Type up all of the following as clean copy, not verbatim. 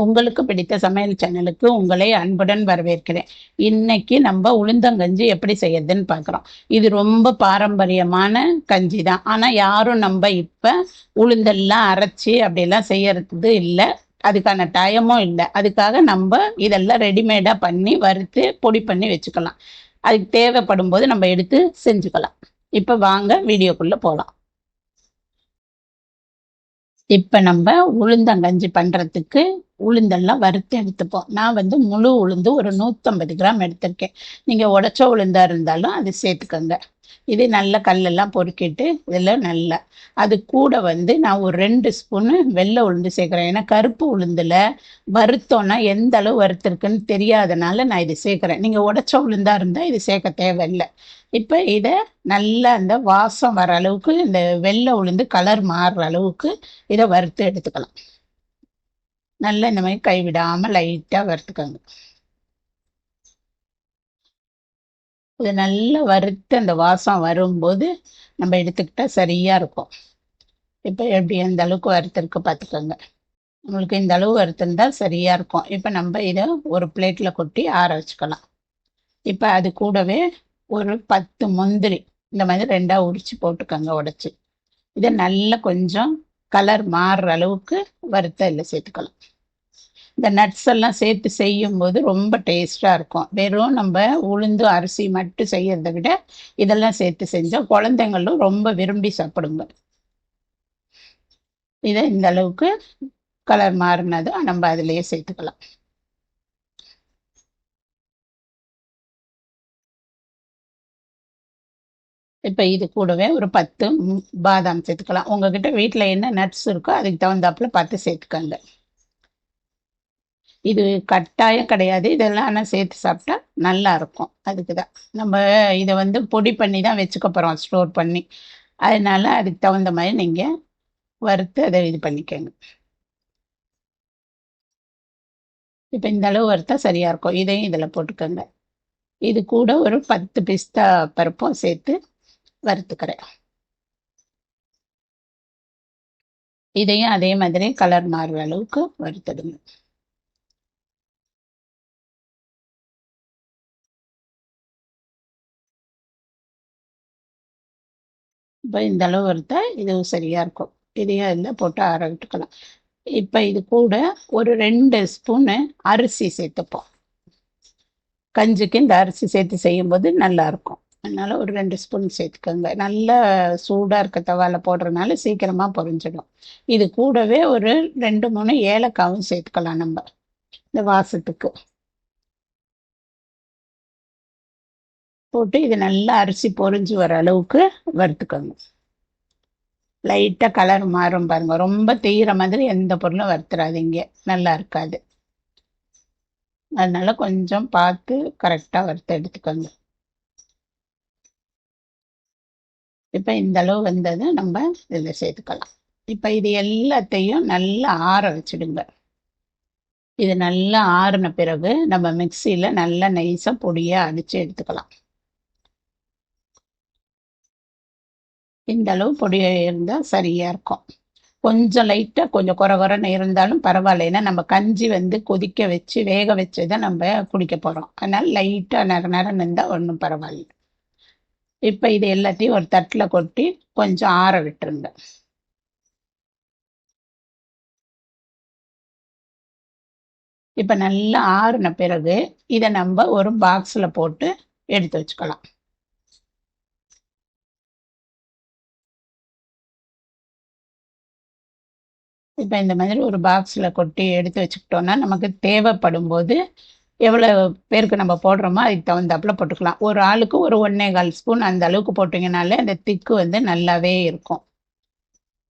உங்களுக்கு பிடித்த சமையல் சேனலுக்கு உங்களை அன்புடன் வரவேற்கிறேன். இன்னைக்கு நம்ம உளுந்தங்கஞ்சி எப்படி செய்யறதுன்னு பார்க்குறோம். இது ரொம்ப பாரம்பரியமான கஞ்சி தான். ஆனா யாரும் நம்ம இப்ப உளுந்தெல்லாம் அரைச்சி அப்படியெல்லாம் செய்யறது இல்லை. அதுக்கான டைமும் இல்லை. அதுக்காக நம்ம இதெல்லாம் ரெடிமேடா பண்ணி வறுத்து பொடி பண்ணி வச்சுக்கலாம். அதுக்கு தேவைப்படும் போது நம்ம எடுத்து செஞ்சுக்கலாம். இப்ப வாங்க வீடியோக்குள்ள போகலாம். இப்ப நம்ம உளுந்தங்கஞ்சி பண்றதுக்கு உளுந்தெல்லாம் வறுத்து எடுத்துப்போம். நான் முழு உளுந்து ஒரு 150 கிராம் எடுத்திருக்கேன். நீங்க உடைச்ச உளுந்தா இருந்தாலும் அது சேர்த்துக்கோங்க. இது நல்ல கல்லெல்லாம் பொறுக்கிட்டு இதெல்லாம் நல்லா அது கூட நான் ஒரு 2 ஸ்பூனு வெள்ளை உளுந்து சேர்க்குறேன். ஏன்னா கருப்பு உளுந்துல வறுத்தோன்னா எந்த அளவு வறுத்திருக்குன்னு தெரியாதனால நான் இது சேர்க்குறேன். நீங்க உடைச்ச உளுந்தா இருந்தா இது சேர்க்க தேவையில்லை. இப்ப இத நல்லா அந்த வாசம் வர அளவுக்கு, இந்த வெள்ளை உளுந்து கலர் மாறுற அளவுக்கு இதை வறுத்து எடுத்துக்கலாம். நல்லா இந்த மாதிரி கைவிடாம லைட்டா வறுத்துக்கோங்க. இது நல்லா வறுத்து அந்த வாசம் வரும்போது நம்ம எடுத்துக்கிட்டா சரியா இருக்கும். இப்ப எப்படி எந்த அளவுக்கு வறுத்திருக்கு பார்த்துக்கோங்க. நம்மளுக்கு இந்த அளவு வறுத்திருந்தா சரியா இருக்கும். இப்ப நம்ம இதை ஒரு பிளேட்ல கொட்டி ஆற வச்சுக்கலாம். இப்ப அது கூடவே ஒரு 10 முந்திரி இந்த மாதிரி 2ஆ உரிச்சு போட்டுக்கோங்க உடைச்சு. இதை நல்லா கொஞ்சம் கலர் மாறுற அளவுக்கு வறுத்த இதில் சேர்த்துக்கலாம். இந்த நட்ஸ் எல்லாம் சேர்த்து செய்யும் போது ரொம்ப டேஸ்டா இருக்கும். வெறும் நம்ம உளுந்து அரிசி மட்டும் செய்யறதை விட இதெல்லாம் சேர்த்து செஞ்சா குழந்தைங்களும் ரொம்ப விரும்பி சாப்பிடுங்க. இதை இந்த அளவுக்கு கலர் மாறினதும் நம்ம அதிலேயே சேர்த்துக்கலாம். இப்ப இது கூடவே ஒரு 10 பாதாம் சேர்த்துக்கலாம். உங்ககிட்ட வீட்டுல என்ன நட்ஸ் இருக்கோ அதுக்கு தகுந்தாப்புல பார்த்து சேர்த்துக்கோங்க. இது கட்டாயம் கிடையாது. இதெல்லாம் ஆனால் சேர்த்து சாப்பிட்டா நல்லா இருக்கும். அதுக்குதான் நம்ம இதை பொடி பண்ணி தான் வச்சுக்க போறோம், ஸ்டோர் பண்ணி. அதனால அதுக்கு தகுந்த மாதிரி நீங்க வறுத்து அதை இது பண்ணிக்கோங்க. இப்ப இந்த அளவு வறுத்தா சரியா இருக்கும். இதையும் இதுல போட்டுக்கோங்க. இது கூட ஒரு 10 பிஸ்தா பருப்பும் சேர்த்து வறுத்துக்கிறேன். இதையும் அதே மாதிரி கலர் மாறுற அளவுக்கு வறுத்துடுங்க. இப்போ இந்த அளவு வறுத்தா இது சரியா இருக்கும். இதையும் அதில் போட்டு ஆற விட்டுக்கலாம். இப்போ இது கூட ஒரு 2 ஸ்பூனு அரிசி சேர்த்துப்போம். கஞ்சிக்கு இந்த அரிசி சேர்த்து செய்யும்போது நல்லா இருக்கும். அதனால ஒரு 2 ஸ்பூன் சேர்த்துக்கோங்க. நல்லா சூடாக இருக்க தவால போடுறதுனால சீக்கிரமா பொரிஞ்சிடும். இது கூடவே ஒரு 2, 3 ஏலக்காவும் சேர்த்துக்கலாம் நம்ம இந்த வாசத்துக்கு. போட்டு இது நல்லா அரிசி பொரிஞ்சு வர அளவுக்கு வறுத்துக்கோங்க. லைட்டாக கலர் மாறும் பாருங்க. ரொம்ப தீர மாதிரி எந்த பொருளும் வறுத்துறாதீங்க, நல்லா இருக்காது. அதனால கொஞ்சம் பார்த்து கரெக்டாக வறுத்து எடுத்துக்கோங்க. இப்போ இந்த அளவு வந்தது நம்ம இதில் சேர்த்துக்கலாம். இப்போ இது எல்லாத்தையும் நல்லா ஆற வச்சுடுங்க. இது நல்லா ஆறின பிறகு நம்ம மிக்சியில் நல்லா நைஸாக பொடியாக அடித்து எடுத்துக்கலாம். இந்த அளவு பொடியாக இருந்தால் சரியாக இருக்கும். கொஞ்சம் லைட்டாக கொஞ்சம் குறைன்னு இருந்தாலும் பரவாயில்ல. ஏன்னா நம்ம கஞ்சி கொதிக்க வச்சு வேக வச்சு தான் நம்ம குடிக்க போகிறோம். அதனால லைட்டாக நேரம் இருந்தால் ஒன்றும் பரவாயில்ல. இப்போ இது எல்லாத்தையும் ஒரு தட்டில் கொட்டி கொஞ்சம் ஆற விட்டுருங்க. இப்போ நல்லா ஆறின பிறகு இதை நம்ம ஒரு பாக்ஸில் போட்டு எடுத்து வச்சுக்கலாம். இப்போ இந்த மாதிரி ஒரு பாக்ஸில் கொட்டி எடுத்து வச்சுக்கிட்டோம்னா நமக்கு தேவைப்படும் போது எவ்வளோ பேருக்கு நம்ம போடுறோமோ அதுக்கு தகுந்தாப்புல போட்டுக்கலாம். ஒரு ஆளுக்கு ஒரு 1.25 ஸ்பூன் அந்த அளவுக்கு போட்டிங்கனாலே அந்த திக்கு நல்லாவே இருக்கும்.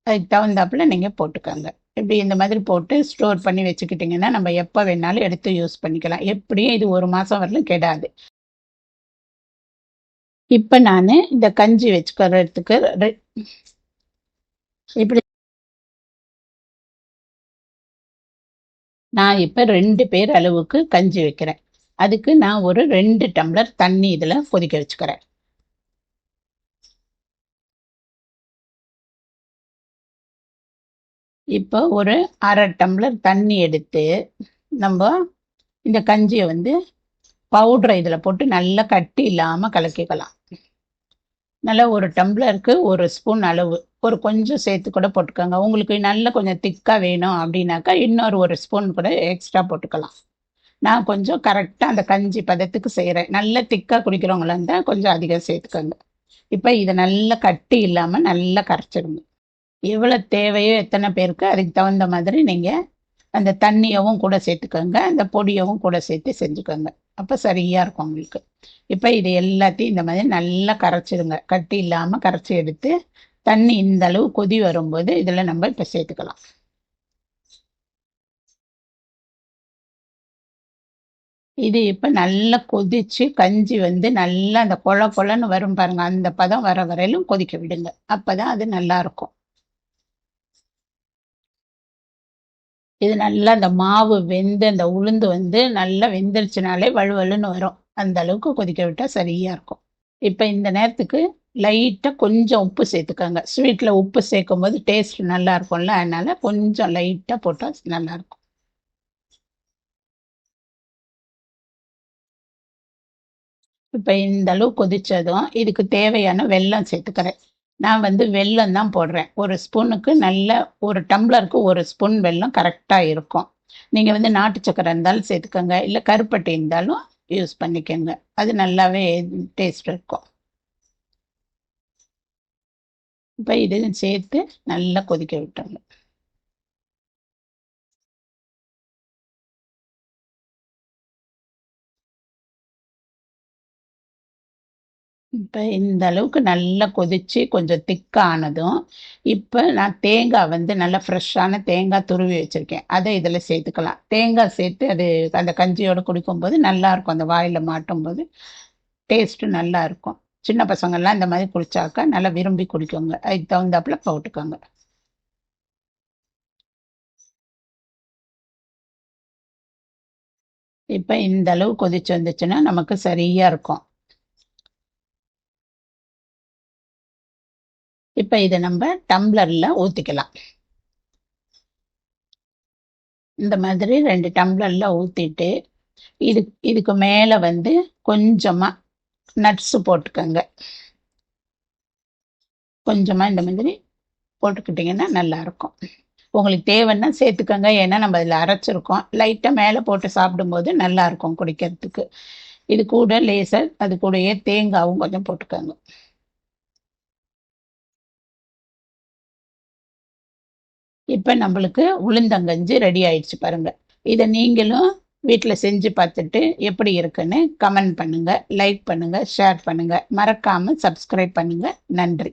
அதுக்கு தகுந்தாப்புல நீங்கள் போட்டுக்கோங்க. இப்படி இந்த மாதிரி போட்டு ஸ்டோர் பண்ணி வச்சுக்கிட்டிங்கன்னா நம்ம எப்போ வேணாலும் எடுத்து யூஸ் பண்ணிக்கலாம். எப்படியும் இது 1 மாதம் வரலும் கெடாது. இப்போ நான் இந்த கஞ்சி வச்சுக்கிறதுக்கு இப்படி நான் இப்போ 2 பேர் அளவுக்கு கஞ்சி வைக்கிறேன். அதுக்கு நான் ஒரு 2 டம்ளர் தண்ணி இதில் கொதிக்க வச்சுக்கிறேன். இப்போ ஒரு 1/2 டம்ளர் தண்ணி எடுத்து நம்ம இந்த கஞ்சியை வந்து பவுடரை இதில் போட்டு நல்லா கட்டி இல்லாமல் கலக்கிக்கலாம். நல்லா ஒரு டம்ளருக்கு 1 ஸ்பூன் அளவு ஒரு கொஞ்சம் சேர்த்து கூட போட்டுக்கோங்க. உங்களுக்கு நல்லா கொஞ்சம் திக்காக வேணும் அப்படின்னாக்கா இன்னொரு 1 ஸ்பூன் கூட எக்ஸ்ட்ரா போட்டுக்கலாம். நான் கொஞ்சம் கரெக்டாக அந்த கஞ்சி பதத்துக்கு செய்கிறேன். நல்லா திக்காக குடிக்கிறவங்களா இருந்தால் கொஞ்சம் அதிகம் சேர்த்துக்கோங்க. இப்போ இதை நல்லா கட்டி இல்லாமல் நல்லா கரைச்சிடுங்க. எவ்வளோ தேவையோ எத்தனை பேருக்கு அதுக்கு தகுந்த மாதிரி நீங்கள் அந்த தண்ணியவும் கூட சேர்த்துக்கோங்க, அந்த பொடியவும் கூட சேர்த்து செஞ்சுக்கோங்க. அப்போ சரியாக இருக்கும் உங்களுக்கு. இப்போ இது எல்லாத்தையும் இந்த மாதிரி நல்லா கரைச்சிடுங்க. கட்டி இல்லாமல் கரைச்சி எடுத்து தண்ணி இந்த அளவு கொதி வரும்போது இதில் நம்ம இப்போ சேர்த்துக்கலாம். இது இப்போ நல்லா கொதிச்சு கஞ்சி வந்து நல்லா அந்த கொழ கொழன்னு வரும் பாருங்க, அந்த பதம் வர வரையிலும் கொதிக்க விடுங்க. அப்பதான் அது நல்லா இருக்கும். இது நல்லா அந்த மாவு வெந்து அந்த உளுந்து வந்து நல்லா வெந்துருச்சுனாலே வழுவழுன்னு வரும். அந்த அளவுக்கு கொதிக்க விட்டா சரியா இருக்கும். இப்ப இந்த நேரத்துக்கு லைட்டா கொஞ்சம் உப்பு சேர்த்துக்கோங்க. ஸ்வீட்ல உப்பு சேர்க்கும்போது டேஸ்ட் நல்லா இருக்கும்ல, அதனால கொஞ்சம் லைட்டா போட்டா நல்லா இருக்கும். இப்ப இந்த அளவு கொதிச்சதும் இதுக்கு தேவையான வெல்லம் சேர்த்துக்கிறேன். நான் வந்து வெல்லம் தான் போடுறேன். 1 ஸ்பூனுக்கு நல்ல 1 டம்ளருக்கு 1 ஸ்பூன் வெல்லம் கரெக்ட்டா இருக்கும். நீங்க வந்து நாட்டு சர்க்கரை இருந்தாலும் சேர்த்துக்கோங்க. இல்ல கருப்பட்டி இருந்தாலும் யூஸ் பண்ணிக்கோங்க. அது நல்லாவே டேஸ்ட் இருக்கும். இப்ப இதையும் சேர்த்து நல்லா கொதிக்க விட்டுறணும். இப்ப இந்த அளவுக்கு நல்லா கொதிச்சு கொஞ்சம் திக்கா ஆனதும், இப்ப நான் தேங்காய் வந்து நல்லா ஃப்ரெஷ்ஷான தேங்காய் துருவி வச்சிருக்கேன். அத இதில சேர்த்துக்கலாம். தேங்காய் சேர்த்து அது அந்த கஞ்சியோட குடிக்கும்போது நல்லாருக்கும். அந்த வாயில மாட்டும்போது டேஸ்ட்டு நல்லா இருக்கும். சின்ன பசங்கள்லாம் இந்த மாரி குடிச்சாக்கா நல்லா விரும்பி குடிக்குங்க. அதுக்கு தகுந்தாப்புல போட்டுக்கோங்க. இப்ப இந்த அளவு கொதிச்சு வந்துச்சுன்னா, நமக்கு சரியா இருக்கும். இப்ப இத நம்ப டம்ளர்ல ஊத்திக்கலாம். இந்த மாதிரி 2 டம்ளர்ல ஊத்திட்டு, இதுக்கு மேல வந்து கொஞ்சமா நட்ஸ் போட்டுக்கங்க. கொஞ்சமா இந்த மாதிரி போட்டுக்கிட்டீங்கன்னா நல்லாருக்கும். உங்களுக்கு தேவைன்னா சேர்த்துக்கங்க. ஏன்னா நம்ம அதில அரைச்சிருக்கோம். லைட்டா மேல போட்டு சாப்பிடும்போது நல்லாருக்கும் குடிக்கிறதுக்கு. இது கூட லேசா அது கூடயே தேங்காவும் கொஞ்சம் போட்டுக்கங்க. இப்ப நம்பளுக்கு உளுந்தங்கஞ்சி ரெடி ஆயிடுச்சு பாருங்க. இத நீங்களும் வீட்ல செஞ்சு பார்த்துட்டு எப்படி இருக்குன்னு கமெண்ட் பண்ணுங்க, லைக் பண்ணுங்க, ஷேர் பண்ணுங்க. மறக்காம சப்ஸ்கிரைப் பண்ணுங்க. நன்றி.